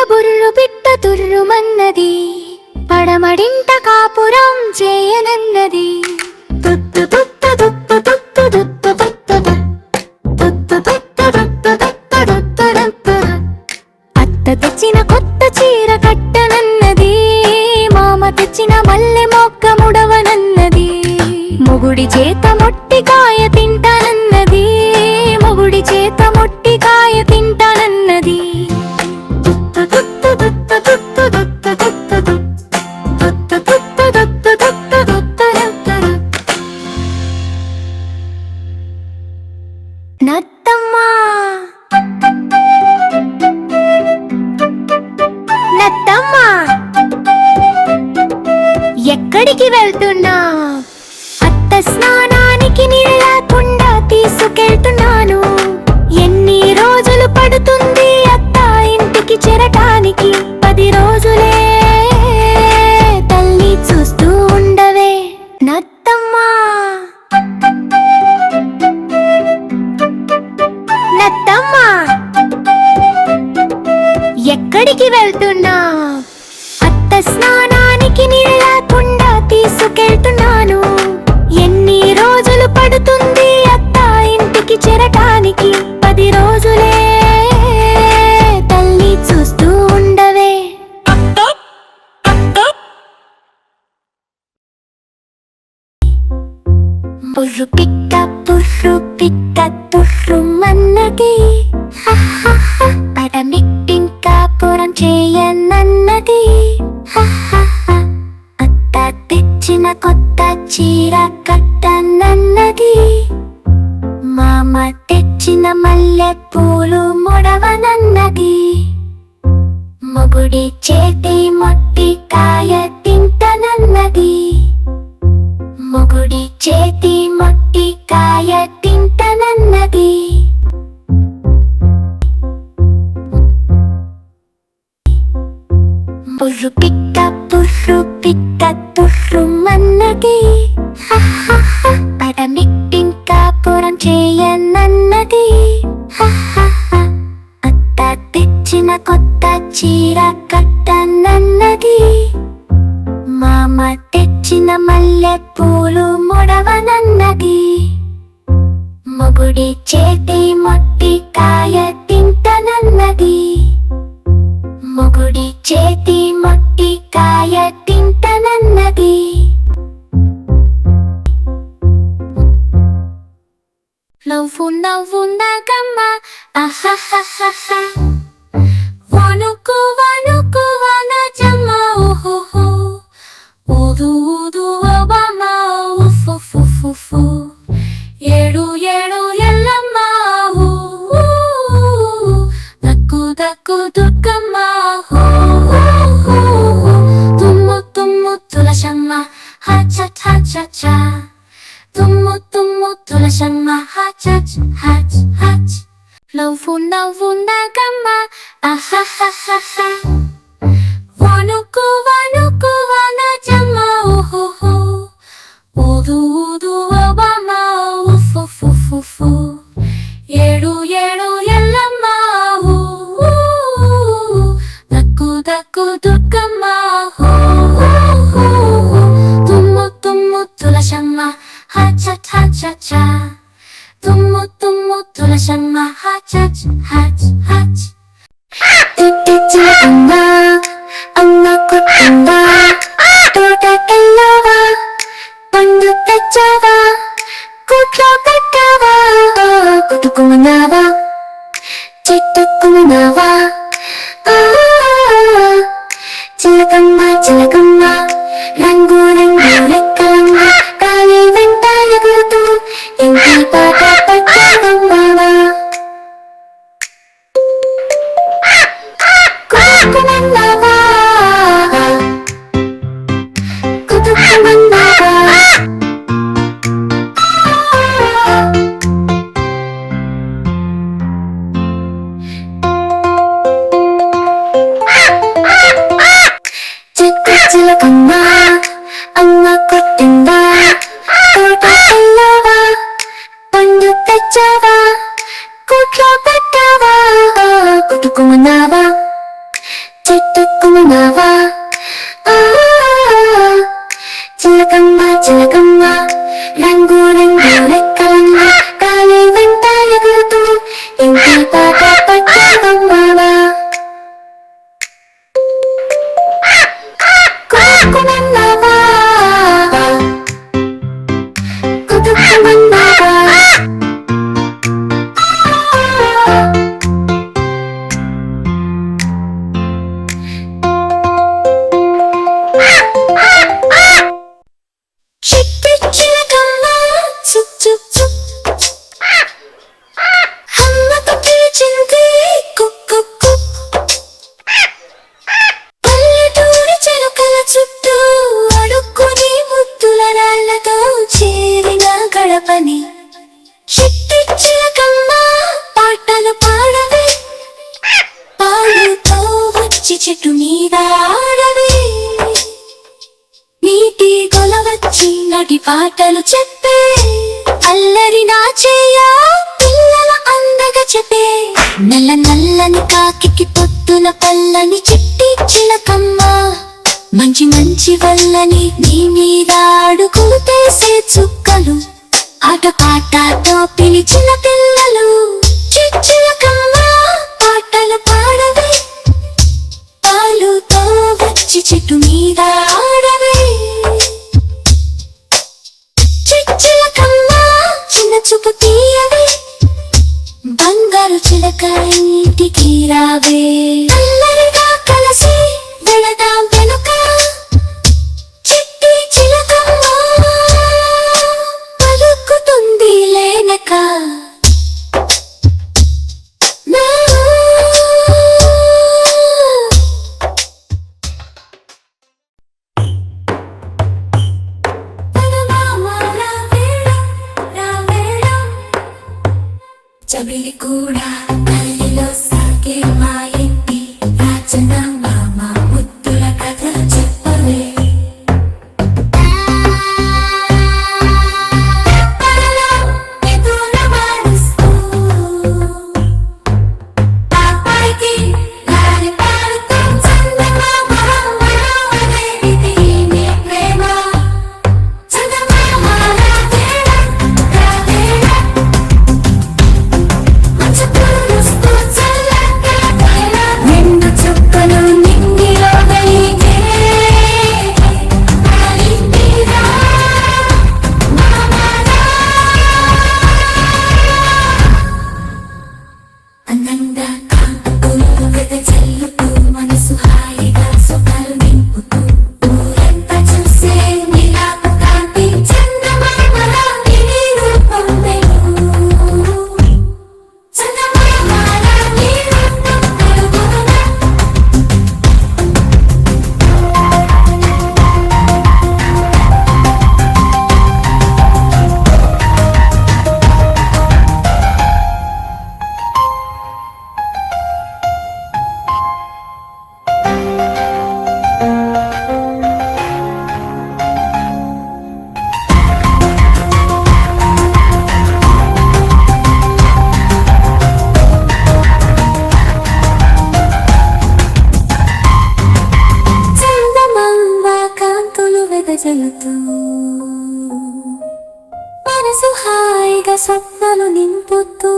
బుర్రు బిట్ట తుర్రుమన్నది, పడమడింట కాపురం చేయనన్నది. అత్త తెచ్చిన కొత్త చీర కట్టనన్నది, మామ తెచ్చిన మల్లె మొక్క ముడవనన్నది. మొగుడి చేత మొట్టికాయ తింటానన్నది, మొగుడి చేత మొట్టికాయ తింటానన్నది. నత్తమ్మ నత్తమ్మ ఎక్కడికి వెళ్తున్నా? అత్త స్నానానికి నీళ్ళ కుండ తీసుకెళ్తున్నాను. ఎన్ని రోజులు పడుతుంది అత్త ఇంటికి చేరటానికి? 10 రోజులే తల్లి, చూస్తూ ఉండవే నత్తమ్మ. నత్తమ్మ ఎక్కడికి వెళ్తున్నా? అత్త స్నానానికి నీళ్ళ కుండ తీసుకెళ్తున్నాను. ఎన్ని రోజులు పడుతుంది అత్త ఇంటికి చేరటానికి? 10 రోజులే తల్లి, చూస్తూ ఉండవే. బుర్రు పిట్ట తుర్రుమన్నది, పడమిట్టింకాపురం చేయనన్నది. అత్త తెచ్చిన కొత్త చీర కట్టనన్నది, మామ తెచ్చిన మల్లె పూలు ముడవనన్నది. మొగుడి చేతి మొట్టికాయ తింటనన్నది, మొగుడి చేతి మొట్టికాయ తింటనన్నది. బుర్రు పిట్ట తుర్రుమన్నది, పడమిట్టింకాపురం చేయనన్నది. అత్త తెచ్చిన కొత్త చీర కట్టనన్నది, మామ తెచ్చిన మల్లె పూలు ముడవనన్నది. మొగుడి చేతి మొట్టికాయ తింటనన్నది, మొగుడి చేతి మొట్టికాయ తింటనన్నది. నవ్వు నవ్వుందాకమ్మ ఆహాహాహా, వణుకు వణుకు వనజమ్మ ఓహోహో, ఊదు ఊదు ఓబామ ఉఫుఫుఫుఫు, ఏడు ఏడు ఎల్లమ్మ ఊ, దక్కు దక్కు దుర్గమ్మ హో, తుమ్ము తుమ్ము తులసమ్మ హచ్ హచ్, తుమ్ము తుమ్ము తులసమ్మ హచ్ హచ్ హచ్. నవ్వు నవ్వుందాకమ్మ ఆహాహాహా, వణుకు వణుకు వనజమ్మ ఓహోహో, ఊదు ఊదు ఓబామ ఉఫుఫుఫుఫు, ఏడు ఏడు ఎల్లమ్మ ఊ, దక్కు దక్కు దుర్గమ్మ హో, తుమ్ము తుమ్ము తులసమ్మ హచ్ హచ్, తుమ్ము తుమ్ము తులసమ్మ హచ్ హచ్ హచ్. చిలకమ్మ అమ్మ కొట్టమ్మ, తోటకెళ్ళవా పండు తెచ్చావా, కూట్లో పెట్టావా, కుట్టుకున్నావా చెట్టుకున్నావా. చిలకమ్మ చిలకమ్మ రంగు రంగు రెక్కలమ్మ, గాలి వెంట ఎగురుతూ ఇంటి పాట పెట్టావమ్మా. కుట్టుకున్నావా కుట్టుకున్నావా. వెళ్ళావా పండు తెచ్చావా కోట్లో పెట్టావా కుట్టుకున్నావా చెట్టుకున్నావా చిలకమ్మ చిలకమ్మ రంగు రంగు రెక్కలమ్మ గాలి వెంట ఎగురుతూ ఇంటి పాట పట్టావమ్మావా కుట్టుకున్నావా కుట్టుకున్నావా చిలకమ్మ చుక్ చుక్ చుక్ అమ్మతో పిలిచింది కుక్ కుక్ కుక్ పల్లెటూరి చిలుకల చుట్టూ అడుక్కుని ముద్దుల రాళ్లతో చేరిన గడపని చిట్టి చిలకమ్మ పాటలు పాడవే పాలుతో వచ్చి చెట్టు మీద ఆడవే నీటి కొలవచ్చి నటి పాటలు చెప్పే అల్లరి నా చెయ్య పిల్లల అందగా చెప్పే నల్ల నల్లని కాకి పొత్తుల పల్లని చిట్టి చిలకమ్మ మంచి మంచి వల్లని నీ మీద అడుగులు తీసే చుక్కలు ఆట పాటతో పిలిచిన పిల్లలు చిలకమ్మ పాటలు పాడవే పాలుతో వచ్చి చెట్టు మీద ఆడవే చిలకమ్మ చిన్న చూపు తీయవే బంగారు చిలక ఇంటికి రావే అల్లరిగా కలిసి వెళదాం వెనుక చిట్టి చిలకమ్మ పలుకుతుంది లేనక చబిలి కూడా తల్లిలో సాగే మా ఇంటి రాజన మామ ముద్దుల కథ చెప్పవే మనసు హాయిగా స్వప్నాలు నింపుతూ